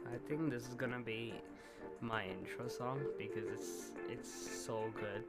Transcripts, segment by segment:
I think this is gonna be my intro song because it's so good.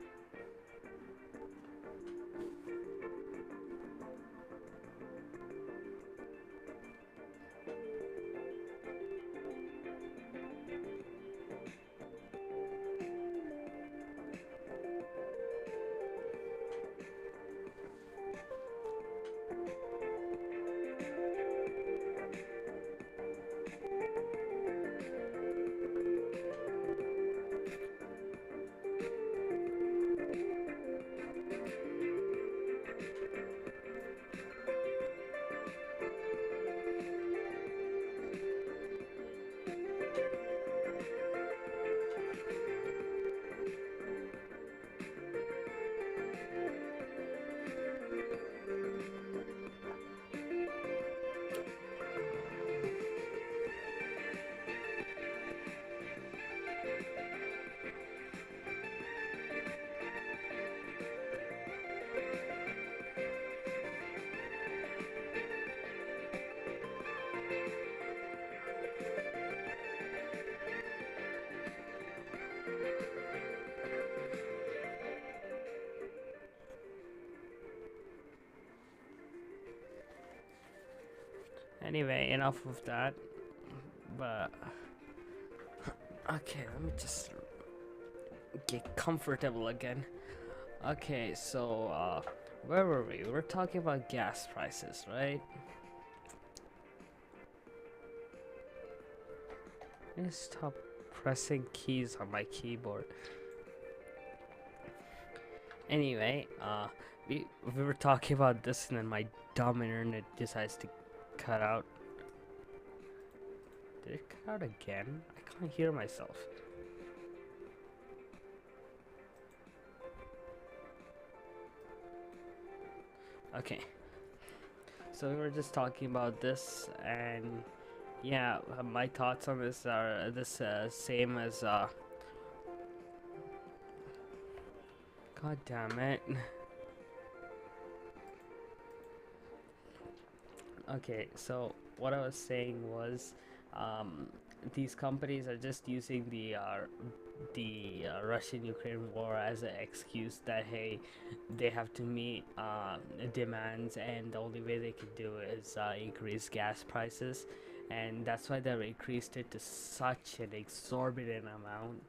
Anyway, enough of that. But okay, let me just get comfortable again. Okay, so where were we? We were talking about gas prices, right? Let me stop pressing keys on my keyboard. Anyway, we were talking about this, and then my dumb internet decides to cut out. Did it cut out again? I can't hear myself. Okay, so we were just talking about this, and yeah, my thoughts on this are this same as God damn it. Okay, so what I was saying was, these companies are just using the Russian-Ukraine war as an excuse that hey, they have to meet demands, and the only way they can do it is increase gas prices, and that's why they've increased it to such an exorbitant amount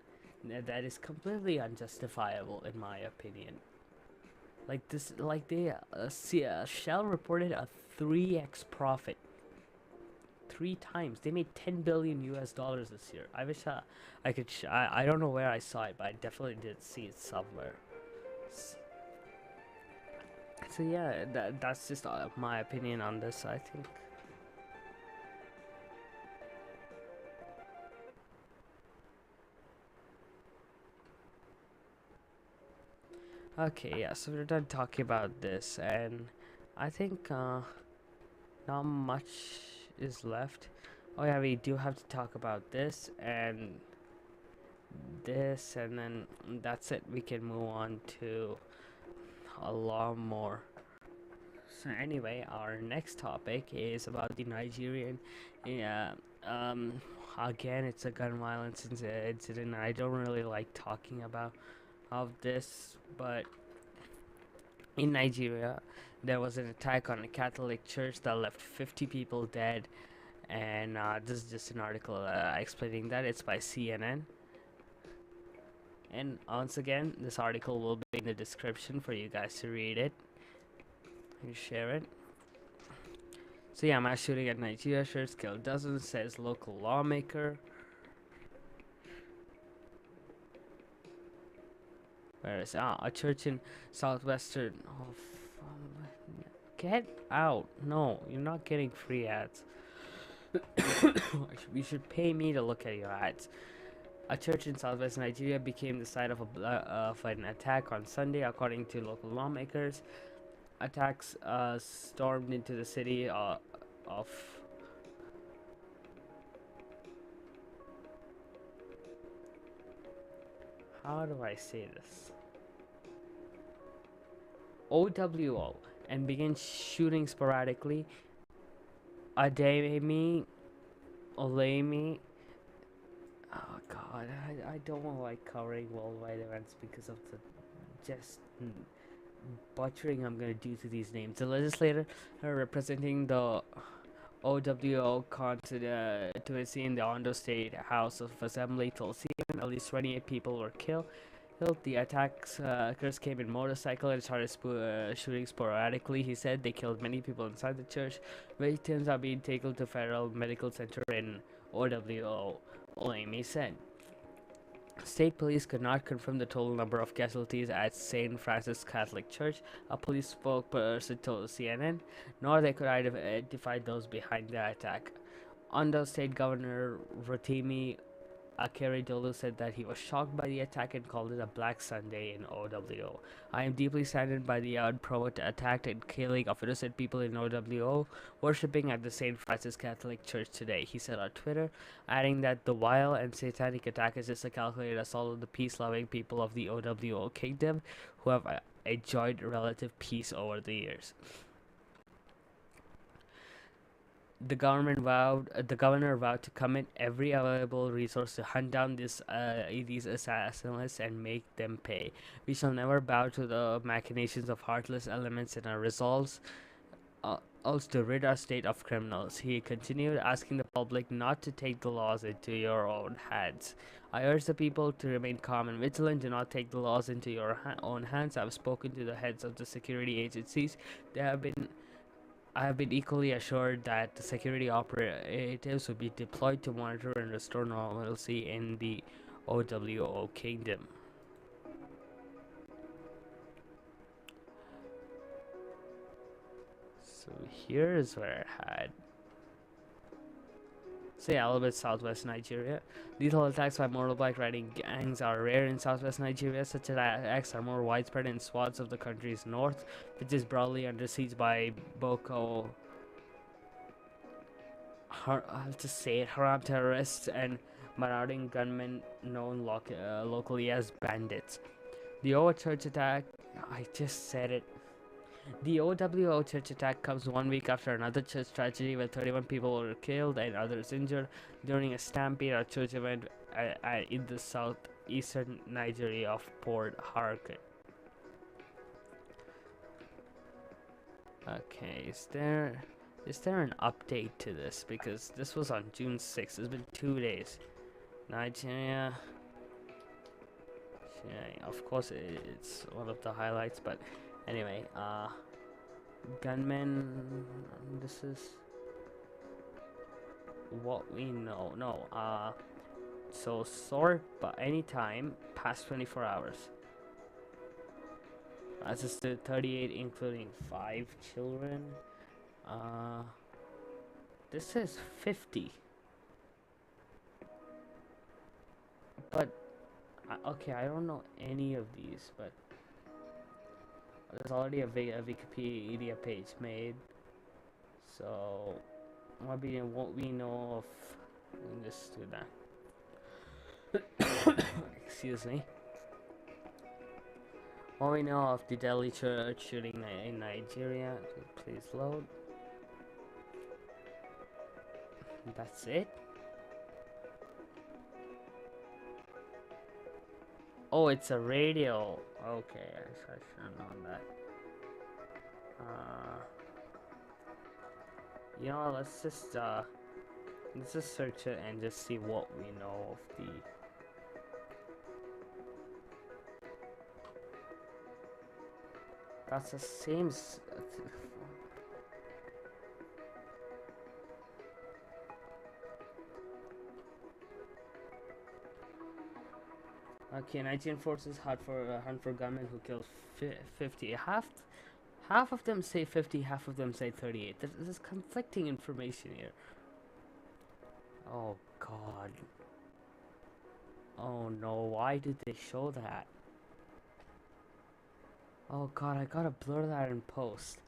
that is completely unjustifiable in my opinion. Like this, like they Shell reported a 3x profit. 3 times. They made 10 billion US dollars this year. I wish I could. I don't know where I saw it, but I definitely did see it somewhere. So yeah, that's just my opinion on this, I think. Okay, yeah, so we're done talking about this, and I think not much is left. Oh yeah, we do have to talk about this and this, and then that's it. We can move on to a lot more. So anyway, our next topic is about the Nigerian. Yeah, again, it's a gun violence incident. I don't really like talking about of this, but in Nigeria, there was an attack on a Catholic church that left 50 people dead, and this is just an article explaining that. It's by CNN. And once again, this article will be in the description for you guys to read it and share it. So yeah, mass shooting at Nigeria, church killed dozens, says local lawmaker. Where is a church in southwestern? Oh, get out! No, you're not getting free ads. You should pay me to look at your ads. A church in southwest Nigeria became the site of an attack on Sunday, according to local lawmakers. Attacks stormed into the city of. How do I say this? OWO, and began shooting sporadically. Ademi Olemi. Oh god, I don't like covering worldwide events because of the just butchering I'm gonna do to these names. The legislator representing the OWO constituency in the Ondo State House of Assembly told CNN at least 28 people were killed. The attacks came in motorcycle and started shooting sporadically. He said they killed many people inside the church. Victims are being taken to Federal Medical Center in OWO, Olami said. State police could not confirm the total number of casualties at St. Francis Catholic Church, a police spokesperson told CNN, nor they could identify those behind the attack. Ondo State Governor Rotimi Akeredolu said that he was shocked by the attack and called it a Black Sunday in OWO. I am deeply saddened by the unprovoked attack and killing of innocent people in OWO worshipping at the St. Francis Catholic Church today, he said on Twitter, adding that the vile and satanic attack is just a calculated assault on the peace-loving people of the OWO kingdom who have enjoyed relative peace over the years. The governor vowed to commit every available resource to hunt down these assassins and make them pay. We shall never bow to the machinations of heartless elements in our resolves also to rid our state of criminals. He continued, asking the public not to take the laws into your own hands. I urge the people to remain calm and vigilant. Do not take the laws into your own hands. I have spoken to the heads of the security agencies. I have been equally assured that the security operatives will be deployed to monitor and restore normalcy in the OWO kingdom. So here is where I had say a little bit southwest Nigeria. Lethal attacks by motorbike riding gangs are rare in southwest Nigeria. Such attacks are more widespread in swaths of the country's north, which is broadly under siege by Boko Haram terrorists and marauding gunmen known locally as bandits. The OWO church attack, I just said it. The OWO church attack comes 1 week after another church tragedy where 31 people were killed and others injured during a stampede at a church event in the southeastern Nigeria of Port Harcourt. Okay, is there an update to this? Because this was on June 6th. It's been 2 days. Nigeria. Yeah, of course, it's one of the highlights, but anyway, gunmen, this is what we know. No, so sort, but anytime past 24 hours. Assisted 38, including 5 children. This says 50. But, okay, I don't know any of these, but there's already a Wikipedia page made, so what we know of, let's do that. Excuse me. What we know of the Delhi church shooting in Nigeria, please load. That's it. Oh, it's a radio. Okay, I should have known that. You know, let's just search it and just see what we know of the. That's the same. Okay, Nigerian forces hunt for gunmen who killed 50. Half of them say 50, half of them say 38. There's conflicting information here. Oh God. Oh no, why did they show that? Oh God, I gotta blur that in post.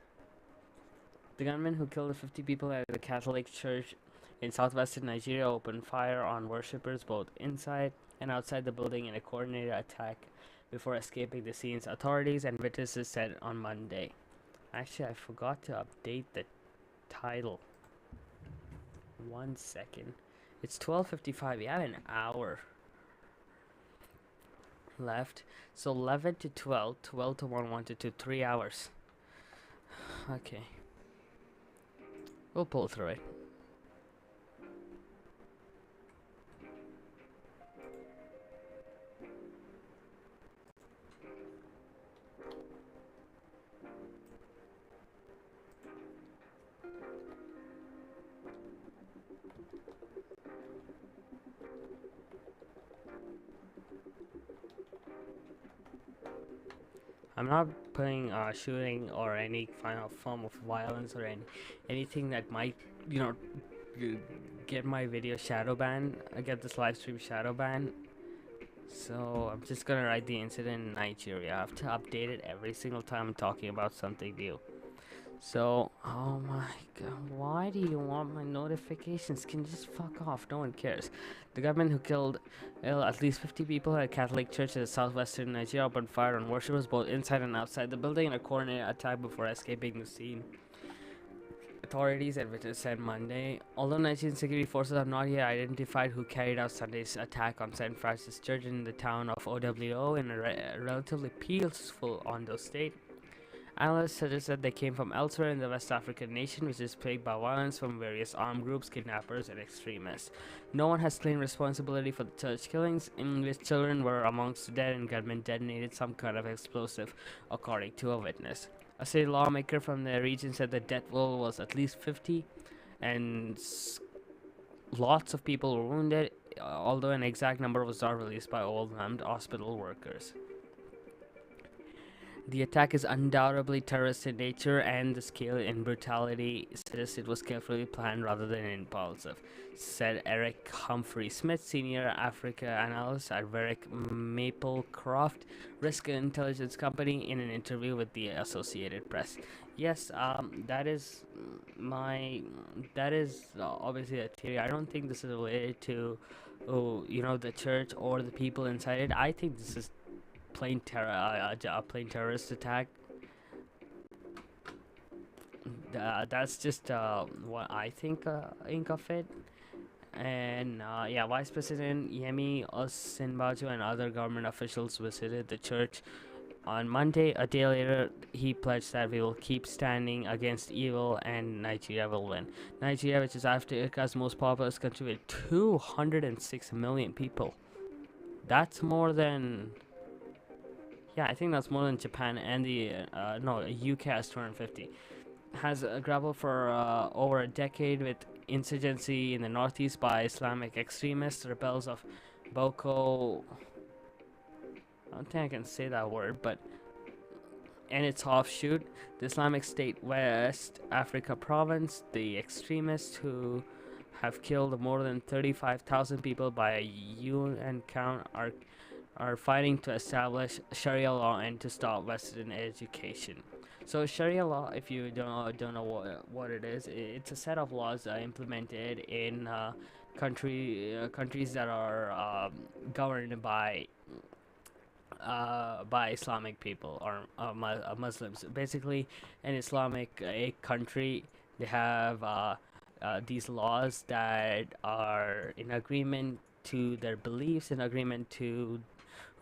The gunmen who killed the 50 people at the Catholic Church in southwestern Nigeria opened fire on worshippers both inside and outside the building in a coordinated attack before escaping the scenes, authorities and witnesses said on Monday. Actually, I forgot to update the title. 1 second. It's 12:55. We have an hour left. So 11 to 12, 12 to 1, 1 to 2, 3 hours. Okay. We'll pull through it. I'm not putting shooting or any final form of violence or anything that might, you know, get my video shadow ban. I get this live stream shadow ban. So I'm just gonna write the incident in Nigeria. I have to update it every single time I'm talking about something new. So, oh my god, why do you want my notifications? Can you just fuck off? No one cares. The gunman who killed at least 50 people at a Catholic church in southwestern Nigeria opened fire on worshippers both inside and outside the building in a coordinated attack before escaping the scene. Authorities and witnesses said Monday, although Nigerian security forces have not yet identified who carried out Sunday's attack on St. Francis Church in the town of OWO in a relatively peaceful Ondo state. Analysts suggest that they came from elsewhere in the West African nation, which is plagued by violence from various armed groups, kidnappers, and extremists. No one has claimed responsibility for the church killings, in which children were amongst the dead and gunmen detonated some kind of explosive, according to a witness. A state lawmaker from the region said the death toll was at least 50, and lots of people were wounded, although an exact number was not released by all named hospital workers. The attack is undoubtedly terrorist in nature, and the scale and brutality suggests it was carefully planned rather than impulsive, said Eric Humphrey Smith, senior Africa analyst at Varick Maplecroft Risk and Intelligence Company, in an interview with the Associated Press. Yes, that is obviously a theory. I don't think this is related to, the church or the people inside it. I think this is plain plain terrorist attack. That's just what I think of it. And yeah, Vice President Yemi Osinbajo and other government officials visited the church on Monday. A day later, he pledged that we will keep standing against evil and Nigeria will win. Nigeria, which is Africa's most populous country with 206 million people. That's more than... Yeah, I think that's more than Japan and the UK has 250. Has grappled for over a decade with insurgency in the northeast by Islamic extremists, rebels of Boko. I don't think I can say that word, but and its offshoot, the Islamic State West Africa province. The extremists who have killed more than 35,000 people by a UN count are fighting to establish Sharia law and to stop Western education. So Sharia law, if you don't know what it is, it's a set of laws implemented in countries that are governed by Islamic people or Muslims. Basically, an Islamic country, they have these laws that are in agreement to their beliefs, in agreement to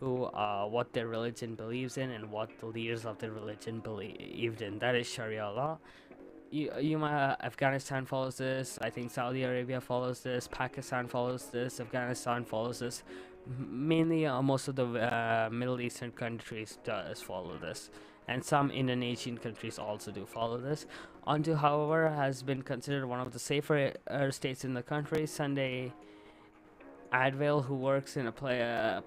what their religion believes in and what the leaders of the religion believed in. That is Sharia law. Afghanistan follows this. I think Saudi Arabia follows this. Pakistan follows this. Afghanistan follows this. Mainly, most of the Middle Eastern countries does follow this, and some Indonesian countries also do follow this. Onto, however, has been considered one of the safer states in the country. Sunday, Advale, who works in a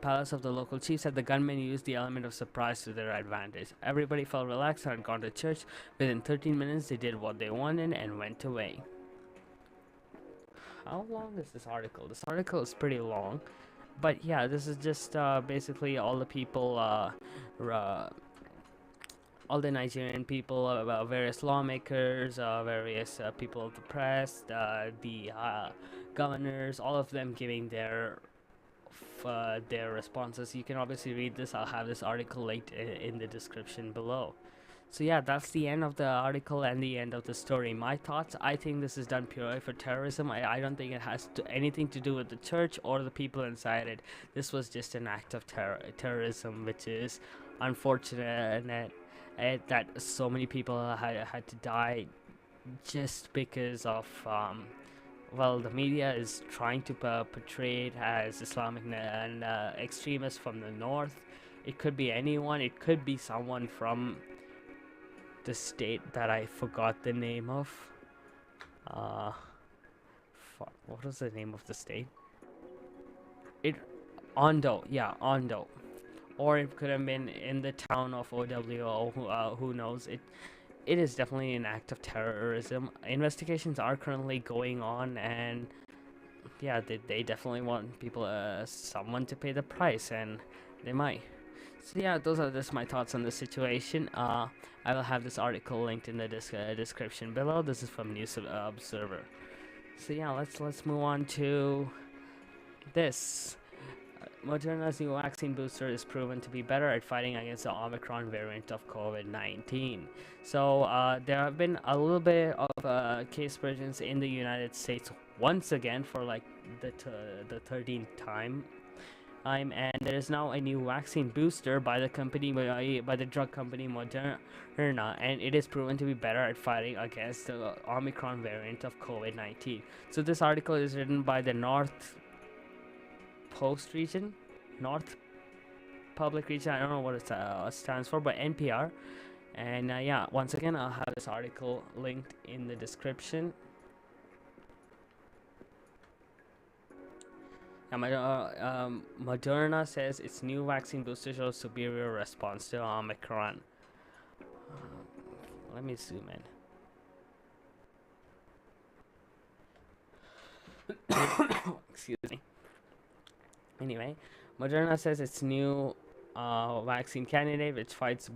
palace of the local chief, said the gunmen used the element of surprise to their advantage. Everybody felt relaxed and had gone to church. Within 13 minutes, they did what they wanted and went away. How long is this article? This article is pretty long. But yeah, this is just basically all the people, all the Nigerian people, various lawmakers, various people of the press, the governors, all of them giving their responses. You can obviously read this. I'll have this article linked in the description below. So yeah, that's the end of the article and the end of the story. My thoughts: I think this is done purely for terrorism. I don't think it has anything to do with the church or the people inside it. This was just an act of terrorism, which is unfortunate, that so many people had to die just because of well, the media is trying to portray it as Islamic and extremists from the north. It could be anyone. It could be someone from the state that I forgot the name of. Uh, what was the name of the state? It Ondo, yeah, Ondo, or it could have been in the town of OWO. Who knows? It is definitely an act of terrorism. Investigations are currently going on, and yeah, they definitely want people, someone to pay the price, and they might. So yeah, those are just my thoughts on the situation. I will have this article linked in the description below. This is from News Observer. So yeah, let's move on to this. Moderna's new vaccine booster is proven to be better at fighting against the Omicron variant of COVID-19. So there have been a little bit of case presence in the United States once again for like the 13th time. And there is now a new vaccine booster by the drug company Moderna, and it is proven to be better at fighting against the Omicron variant of COVID-19. So this article is written by the North Public Region. I don't know what it stands for, but NPR. And yeah, once again, I'll have this article linked in the description. Moderna says its new vaccine booster shows superior response to Omicron. Let me zoom in. Excuse me. Anyway, Moderna says its new vaccine candidate, which fights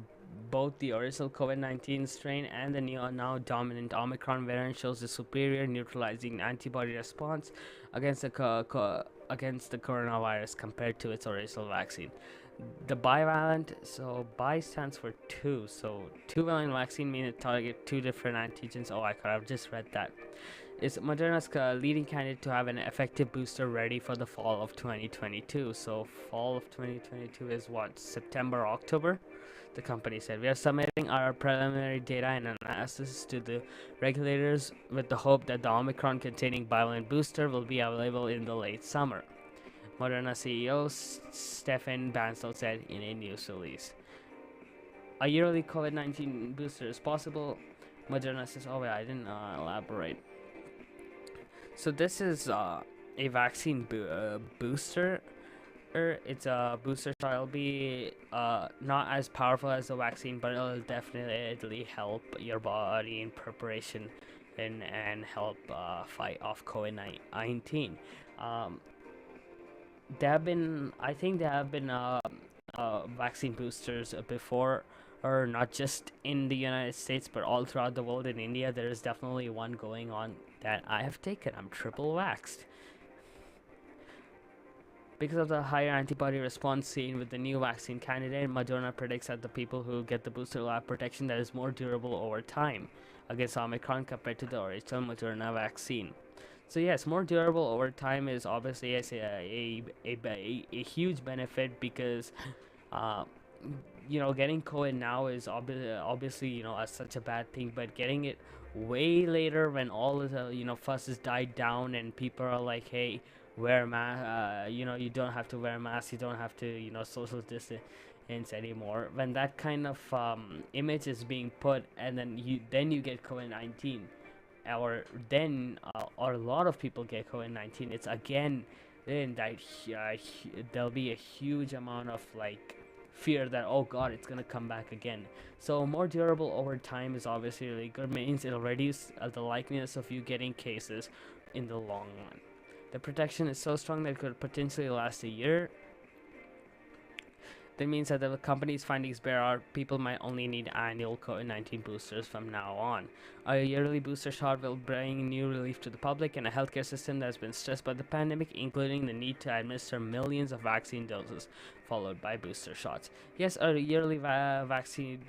both the original COVID-19 strain and the now dominant Omicron variant, shows a superior neutralizing antibody response against the against the coronavirus compared to its original vaccine. The bivalent, so bi stands for two, so two-valent vaccine means it target two different antigens. Oh, I could have just read that. Is Moderna's leading candidate to have an effective booster ready for the fall of 2022. So fall of 2022 is what, September, October? The company said, we are submitting our preliminary data and analysis to the regulators with the hope that the Omicron containing bivalent booster will be available in the late summer, Moderna CEO Stefan Bancel said in a news release. A yearly COVID-19 booster is possible, Moderna says. Oh wait, I didn't elaborate. So this is a vaccine booster. It's a booster shot. It'll be not as powerful as the vaccine, but it'll definitely help your body in preparation and help fight off COVID-19. I think there have been vaccine boosters before, or not just in the United States, but all throughout the world. In India, there is definitely one going on that I have taken. I'm triple vaxxed. Because of the higher antibody response seen with the new vaccine candidate, Moderna predicts that the people who get the booster will have protection that is more durable over time against Omicron compared to the original Moderna vaccine. So yes, more durable over time is obviously a huge benefit, because getting COVID now is obviously such a bad thing, but getting it way later when all of the fuss has died down and people are like, hey, wear mask, you don't have to wear masks, you don't have to social distance anymore. When that kind of image is being put, and then you get COVID-19, or a lot of people get COVID-19, it's again then that there'll be a huge amount of fear that, oh god, it's gonna come back again. So more durable over time is obviously really good. Means it'll reduce the likeliness of you getting cases in the long run. The protection is so strong that it could potentially last a year. That means that the company's findings bear out people might only need annual COVID-19 boosters from now on. A yearly booster shot will bring new relief to the public and a healthcare system that has been stressed by the pandemic, including the need to administer millions of vaccine doses, followed by booster shots. Yes, a yearly vaccine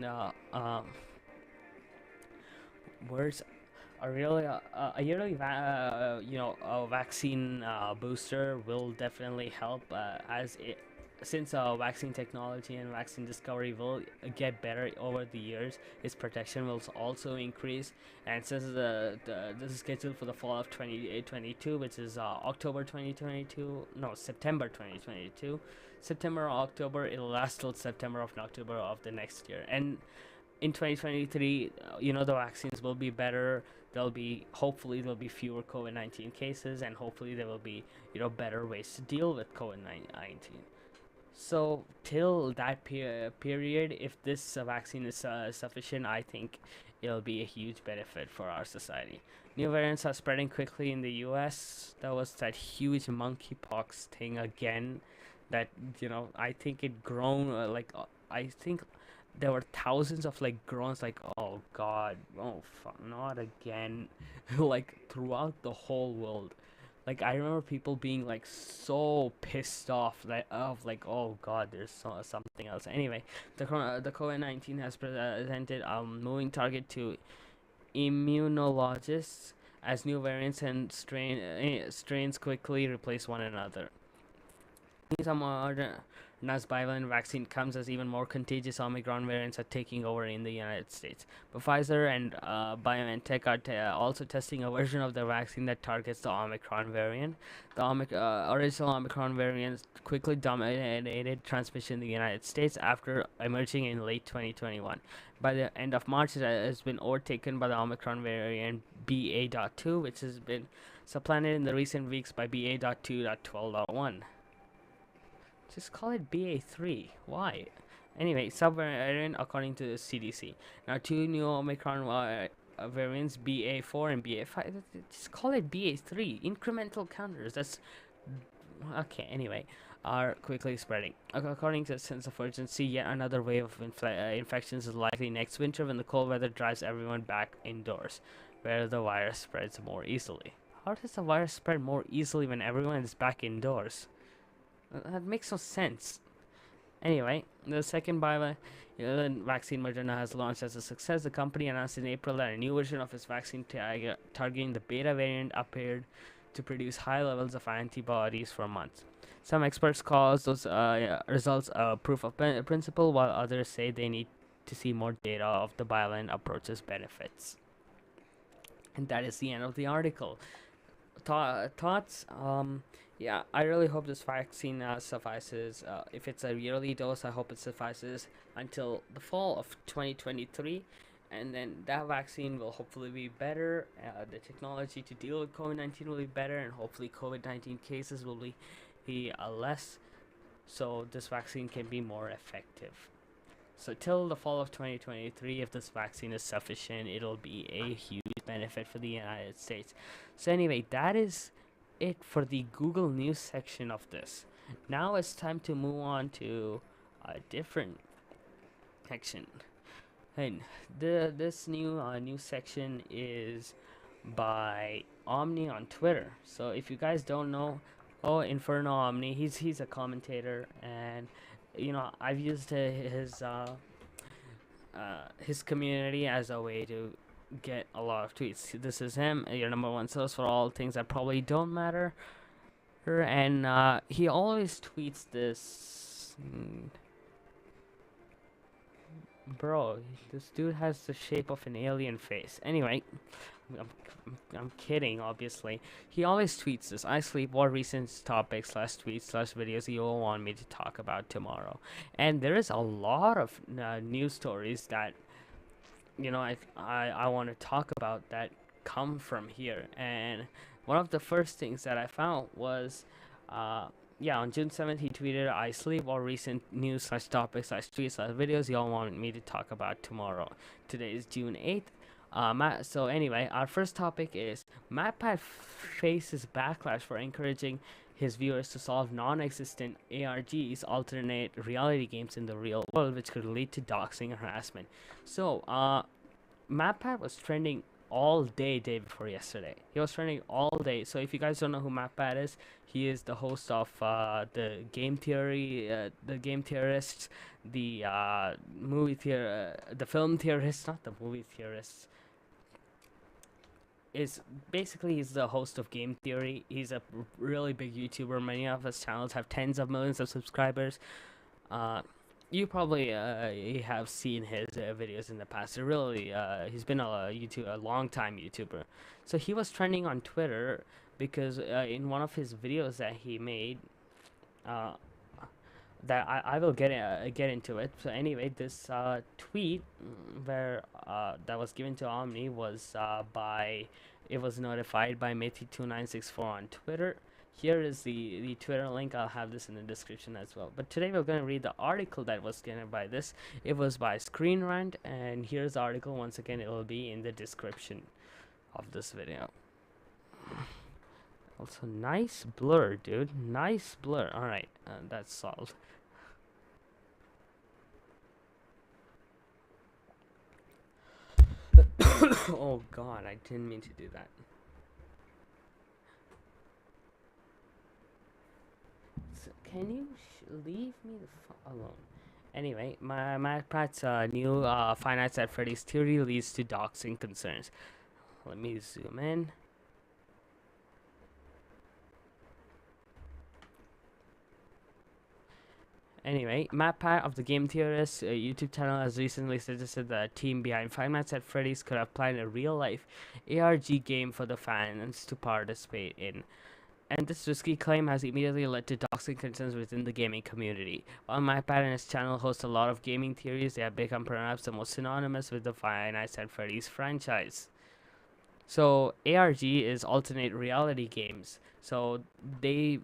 words a really a yearly a vaccine booster will definitely help as it since vaccine technology and vaccine discovery will get better over the years, its protection will also increase. And since this is scheduled for the fall of 2022, which is October 2022, no, September 2022, September or October, it'll last till September of October of the next year. And in 2023, the vaccines will be better. There'll be fewer COVID-19 cases, and hopefully there will be better ways to deal with COVID-19. So till that period, if this vaccine is sufficient, I think it'll be a huge benefit for our society. New variants are spreading quickly in the US. That was that huge monkeypox thing again. That I think it grown I think there were thousands of like groans like, oh god, oh fuck, not again. Like throughout the whole world. Like I remember people being like so pissed off that of like, oh god, there's something else. Anyway, the COVID-19 has presented a moving target to immunologists as new variants and strains quickly replace one another. Some Moderna's bivalent vaccine comes as even more contagious Omicron variants are taking over in the United States. But Pfizer and BioNTech are also testing a version of the vaccine that targets the Omicron variant. The original Omicron variant quickly dominated transmission in the United States after emerging in late 2021. By the end of March, it has been overtaken by the Omicron variant BA.2, which has been supplanted in the recent weeks by BA.2.12.1. Just call it BA3. Why? Anyway, subvariant according to the CDC. Now, two new Omicron variants, BA4 and BA5. Just call it BA3. Incremental counters. That's okay. Anyway, are quickly spreading. According to a sense of urgency, yet another wave of infections is likely next winter when the cold weather drives everyone back indoors, where the virus spreads more easily. How does the virus spread more easily when everyone is back indoors? That makes no sense. Anyway, the second vaccine Moderna has launched as a success. The company announced in April that a new version of its vaccine targeting the beta variant appeared to produce high levels of antibodies for months. Some experts call those results a proof of principle, while others say they need to see more data of the bivalent approach's benefits. And that is the end of the article. Thoughts? Yeah, I really hope this vaccine suffices. If it's a yearly dose, I hope it suffices until the fall of 2023. And then that vaccine will hopefully be better. The technology to deal with COVID-19 will be better, and hopefully COVID-19 cases will be less, so this vaccine can be more effective. So till the fall of 2023, if this vaccine is sufficient, it'll be a huge benefit for the United States. So anyway, that is it for the Google News section of this. Now it's time to move on to a different section. And this new news section is by Omni on Twitter. So if you guys don't know, Inferno Omni, he's a commentator, and I've used his community as a way to get a lot of tweets. This is him, your number one source for all things that probably don't matter. And he always tweets this. Bro, this dude has the shape of an alien face. Anyway, I'm kidding, obviously. He always tweets this. I sleep what recent topics / tweets / videos you will want me to talk about tomorrow. And there is a lot of news stories that I want to talk about that come from here. And one of the first things that I found was on June 7th, he tweeted, I sleep all recent news / topics / tweets / videos y'all want me to talk about tomorrow. Today is June 8th. So anyway, our first topic is Matpat faces backlash for encouraging his viewers to solve non-existent ARGs, alternate reality games in the real world, which could lead to doxing and harassment. So, Matpat was trending all day before yesterday. He was trending all day. So if you guys don't know who Matpat is, he is the host of the Game Theory, the Game Theorists, the movie the film theorists, not the movie theorists. is basically he's the host of Game Theory. He's a really big YouTuber. Many of his channels have tens of millions of subscribers. Uh, you probably have seen his videos in the past. He's been a long time YouTuber. So he was trending on Twitter because in one of his videos that he made, uh, that I will get into it. So anyway, this tweet where that was given to Omni was it was notified by Matpat2964 on Twitter. Here is the Twitter link. I'll have this in the description as well. But today we're going to read the article that was given by this. It was by Screenrant, and here's the article. Once again, it will be in the description of this video. Also, nice blur, dude. Nice blur. Alright, that's solved. Oh god, I didn't mean to do that. So, can you leave me the alone? Anyway, Matpat's new Five Nights at Freddy's theory leads to doxing concerns. Let me zoom in. Anyway, Matpat of the Game Theorist YouTube channel has recently suggested that the team behind Five Nights at Freddy's could have planned a real-life ARG game for the fans to participate in. And this risky claim has immediately led to doxing concerns within the gaming community. While Matpat and his channel host a lot of gaming theories, they have become perhaps the most synonymous with the Five Nights at Freddy's franchise. So ARG is alternate reality games. So they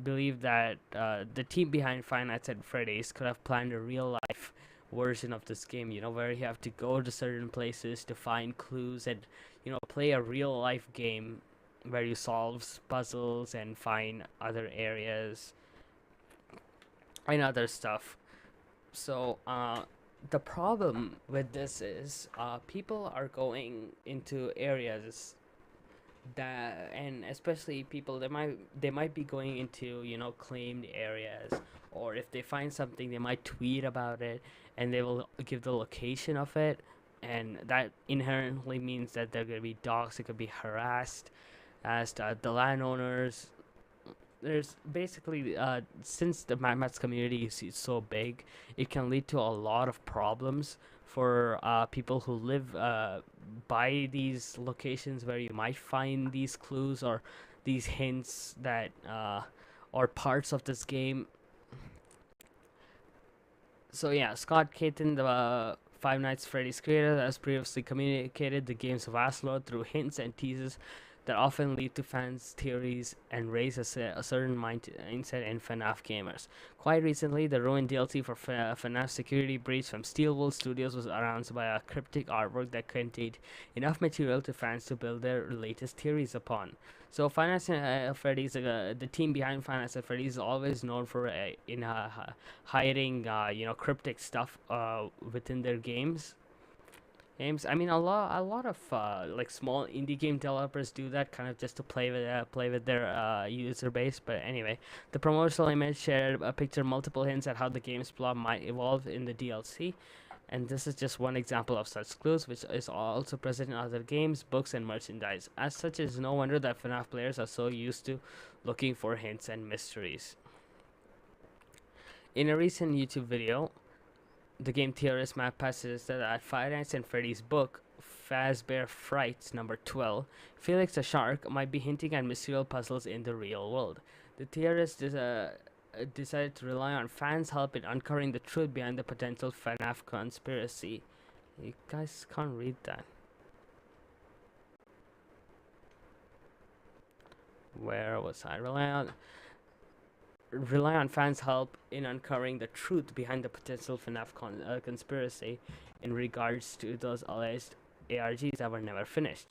believe that the team behind Five Nights at Freddy's could have planned a real life version of this game, you know, where you have to go to certain places to find clues and, you know, play a real life game where you solve puzzles and find other areas and other stuff. So the problem with this is people are going into areas that, and especially people, they might be going into, you know, claimed areas, or if they find something they might tweet about it and they will give the location of it, and that inherently means that they're going to be doxxed. It could be harassed as the landowners. There's basically since the Matpat's community is so big, it can lead to a lot of problems for people who live by these locations where you might find these clues or these hints that or parts of this game. So yeah, Scott Caton, the Five Nights Freddy's creator, has previously communicated the game's vast lore through hints and teases that often lead to fans' theories and raise a certain mindset in FNAF gamers. Quite recently, the ruined DLC for FNAF Security Breach from Steelwool Studios was announced by a cryptic artwork that contained enough material to fans to build their latest theories upon. So, Five Nights at Freddy's, the team behind Five Nights at Freddy's, is always known for hiding, you know, cryptic stuff within their games. I mean, a lot of like small indie game developers do that, kind of just to play with their user base. But anyway, the promotional image shared a picture multiple hints at how the game's plot might evolve in the DLC, and this is just one example of such clues, which is also present in other games, books, and merchandise. As such, it is no wonder that FNAF players are so used to looking for hints and mysteries. In a recent YouTube video, the game theorist Matpat says that at Five Nights at Freddy's book, Fazbear Frights number 12, Felix the Shark might be hinting at mystical puzzles in the real world. The theorist decided to rely on fans' help in uncovering the truth behind the potential FNAF conspiracy. You guys can't read that. Where was I? Rely on fans' help in uncovering the truth behind the potential FNAF conspiracy in regards to those alleged ARGs that were never finished.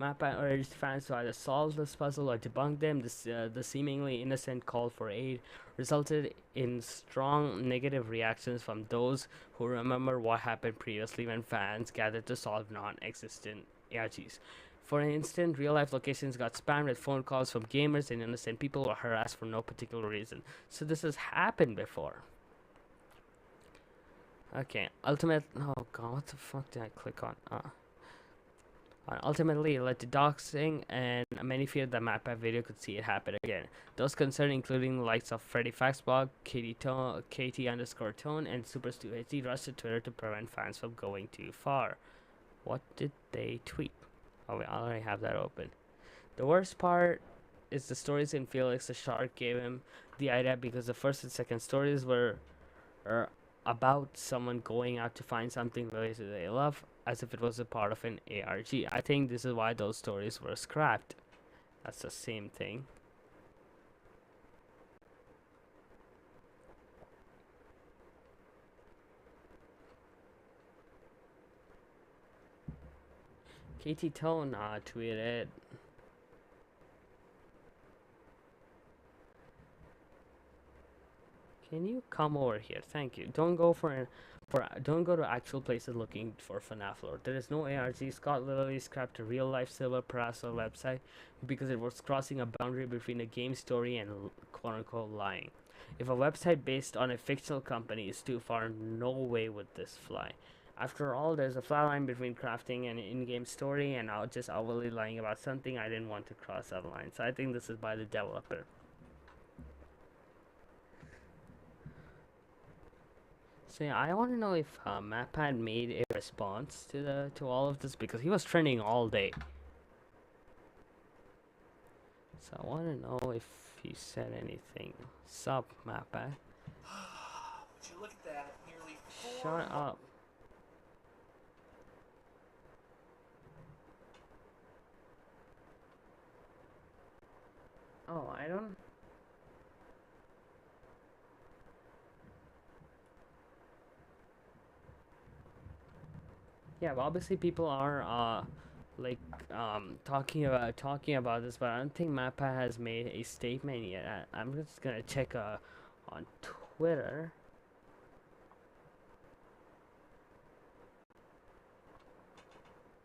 Matpat urged fans to either solve this puzzle or debunk them. The seemingly innocent call for aid resulted in strong negative reactions from those who remember what happened previously when fans gathered to solve non-existent ARGs. For instance, real-life locations got spammed with phone calls from gamers, and innocent people were harassed for no particular reason. So this has happened before. Okay, ultimate. Oh god, what the fuck did I click on? Ultimately, it led to doxing, and many feared that Matpat video could see it happen again. Those concerned, including the likes of Freddy Faxblog, KT underscore Tone, and Super Stu HD, rushed to Twitter to prevent fans from going too far. What did they tweet? Oh, wait, I already have that open. The worst part is the stories in Felix the Shark gave him the idea, because the first and second stories were about someone going out to find something related they love, as if it was a part of an ARG. I think this is why those stories were scrapped. That's the same thing. KT Tone tweeted, "Can you come over here? Thank you. Don't go don't go to actual places looking for FNAF lore. There is no ARG. Scott literally scrapped a real life Silver Parasol website because it was crossing a boundary between a game story and quote unquote lying. If a website based on a fictional company is too far, no way would this fly. After all, there's a flat line between crafting an in-game story and just outwardly lying about something. I didn't want to cross that line, so I think this is by the developer." So yeah, I want to know if Matpat made a response to all of this, because he was trending all day. So I want to know if he said anything. Sup, Matpat? Would you look at that? Nearly Shut up. Oh, I don't. Yeah, well, obviously people are like talking about this, but I don't think Matpat has made a statement yet. I'm just gonna check on Twitter.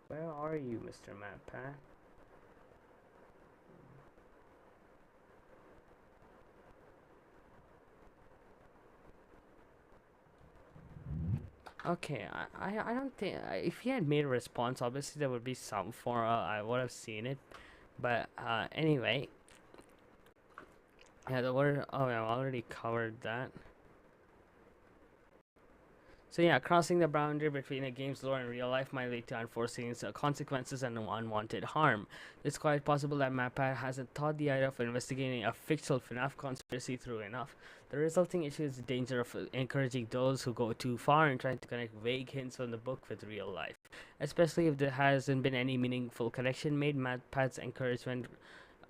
Where are you, Mr. Matpat? Okay, I don't think if he had made a response, obviously there would be some for I would have seen it, but anyway, yeah, the word. Oh, yeah, I've already covered that. So yeah, crossing the boundary between a game's lore and real life might lead to unforeseen consequences and unwanted harm. It's quite possible that Matpat hasn't thought the idea of investigating a fictional FNAF conspiracy through enough. The resulting issue is the danger of encouraging those who go too far and trying to connect vague hints from the book with real life. Especially if there hasn't been any meaningful connection made, Matpat's encouragement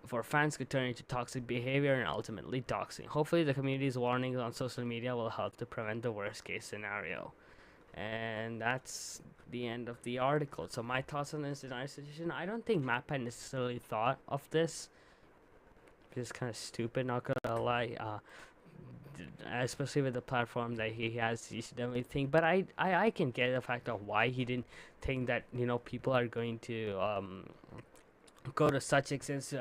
for fans could turn into toxic behavior and ultimately doxing. Hopefully, the community's warnings on social media will help to prevent the worst case scenario. And that's the end of the article. So my thoughts on this entire situation: I don't think Matpat necessarily thought of this. It's kind of stupid, not gonna lie. Especially with the platform that he has, he should definitely think. But I can get the fact of why he didn't think that people are going to go to such extents,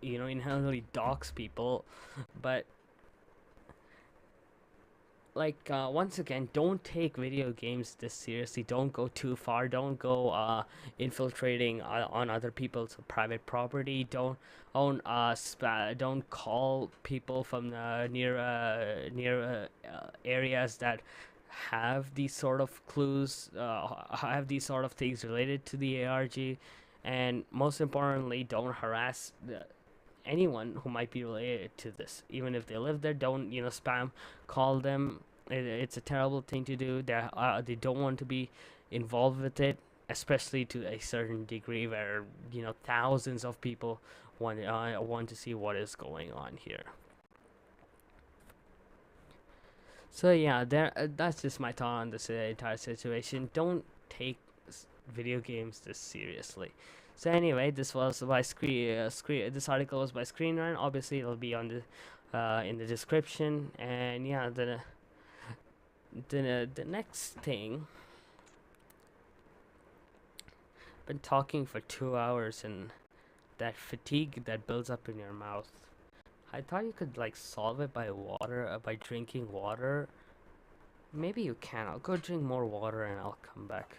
inherently dox people. But like once again, don't take video games this seriously. Don't go too far. Don't go infiltrating on other people's private property. Don't call people from near areas that have these sort of clues, have these sort of things related to the ARG, and most importantly, don't harass anyone who might be related to this. Even if they live there, don't spam call them. It's a terrible thing to do. They don't want to be involved with it, especially to a certain degree where thousands of people want to see what is going on here. So yeah, that's just my thought on this entire situation. Don't take video games this seriously. So anyway, this was by This article was by Screenrant. Obviously, it'll be on the in the description. And yeah, the next thing. Been talking for 2 hours, and that fatigue that builds up in your mouth. I thought you could like solve it by by drinking water. Maybe you can. I'll go drink more water and I'll come back.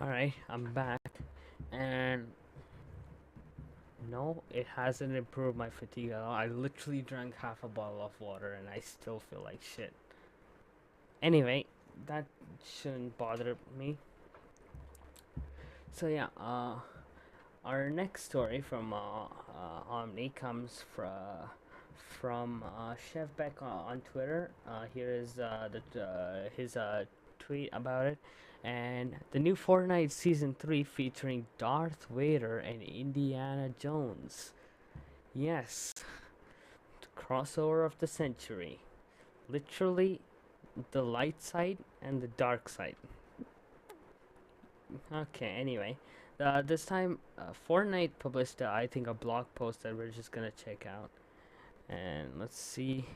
Alright, I'm back. And no, it hasn't improved my fatigue at all. I literally drank half a bottle of water and I still feel like shit. Anyway, that shouldn't bother me. So yeah, our next story from Omni comes from Chef Beck on Twitter. Here is his tweet about it. And the new Fortnite Season 3 featuring Darth Vader and Indiana Jones. Yes, the crossover of the century. Literally, the light side and the dark side. Okay, anyway. This time, Fortnite published, I think, a blog post that we're just gonna check out. And let's see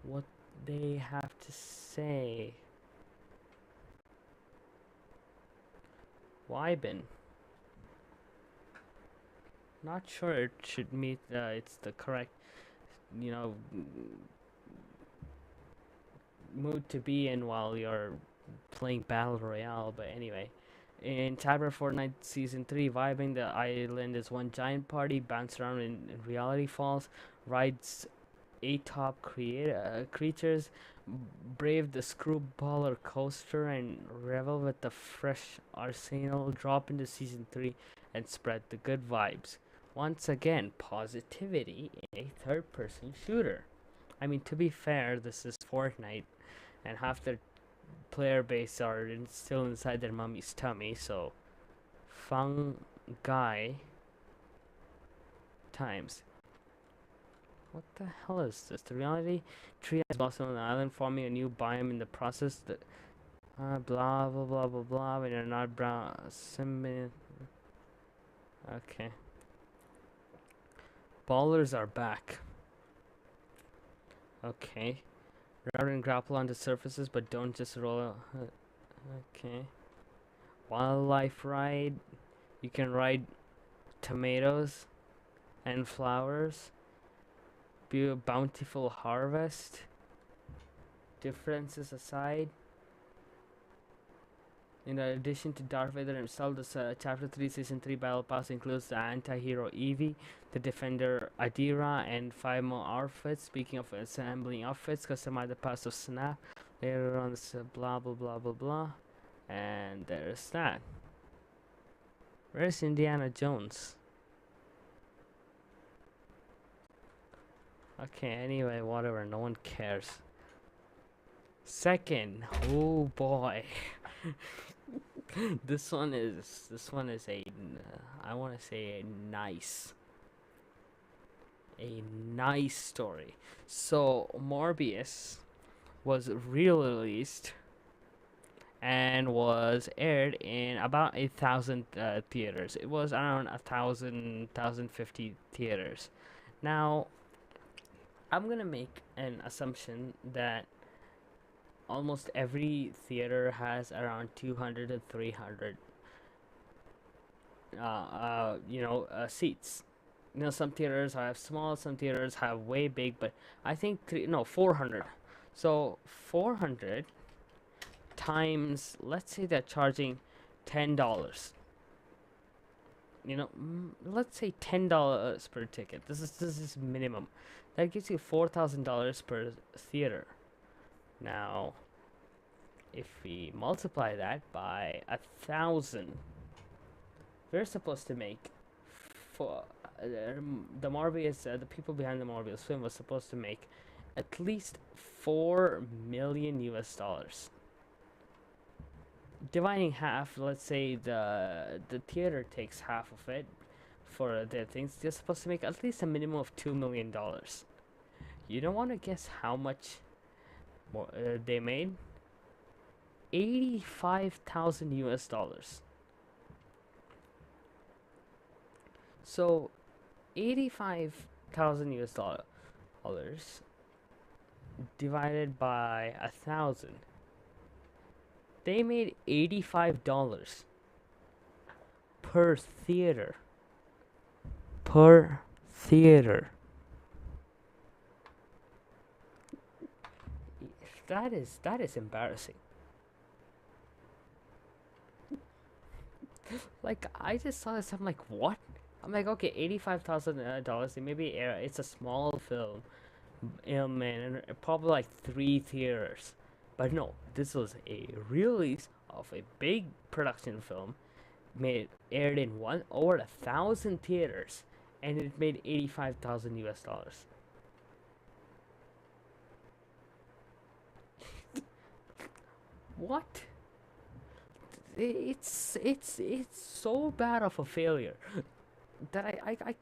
what they have to say. Wybin. Not sure it should meet, it's the correct, you know, mood to be in while you're playing Battle Royale, but anyway. In Chapter Fortnite Season 3, vibing the island is one giant party, bounce around in reality falls, rides atop creatures, brave the screwballer coaster, and revel with the fresh arsenal, drop into Season 3 and spread the good vibes. Once again, positivity in a third-person shooter. I mean, to be fair, this is Fortnite, and half their player base are still inside their mummy's tummy, so fun guy times. What the hell is this? The reality tree has blossomed on the island, forming a new biome in the process. That blah blah blah blah blah. When you're not brown, okay. Ballers are back. Okay. Route and grapple onto surfaces, but don't just roll. Okay. Wildlife ride. You can ride tomatoes and flowers. Be a bountiful harvest. Differences aside, in addition to Darth Vader himself, this Chapter 3 Season 3 Battle Pass includes the anti-hero Eevee, the Defender Adira, and 5 more outfits. Speaking of assembling outfits, customize the pass of Snap. Later on, this blah blah blah blah blah. And there's that. Where's Indiana Jones? Okay, anyway, whatever, no one cares. Second, oh boy. this one is a I want to say a nice story. So Morbius was re-released and was aired in about 1,000 theaters. It was around 1,050 theaters. Now I'm gonna make an assumption that almost every theater has around 200 to 300 seats. You know, some theaters have small, some theaters have way big, but I think 400. So 400 times, let's say they're charging $10. You know, let's say $10 per ticket. This is minimum. That gives you $4,000 per theater. Now, if we multiply that by 1,000, we're supposed to make for the Morbius, the people behind the Morbius film was supposed to make at least $4 million US. Dividing half, let's say the theater takes half of it for their things. They're supposed to make at least a minimum of $2 million. You don't want to guess how much more they made? 85,000 US. So 85,000 US dollars divided by 1,000, they made $85 per theater. Per theater. That is embarrassing. Like, I just saw this. I'm like, what? I'm like, okay, $85,000. Maybe it's a small film, man, and probably like 3 theaters. But no, this was a release of a big production film, made aired in one over 1,000 theaters, and it made 85,000 US dollars. What? It's so bad of a failure that I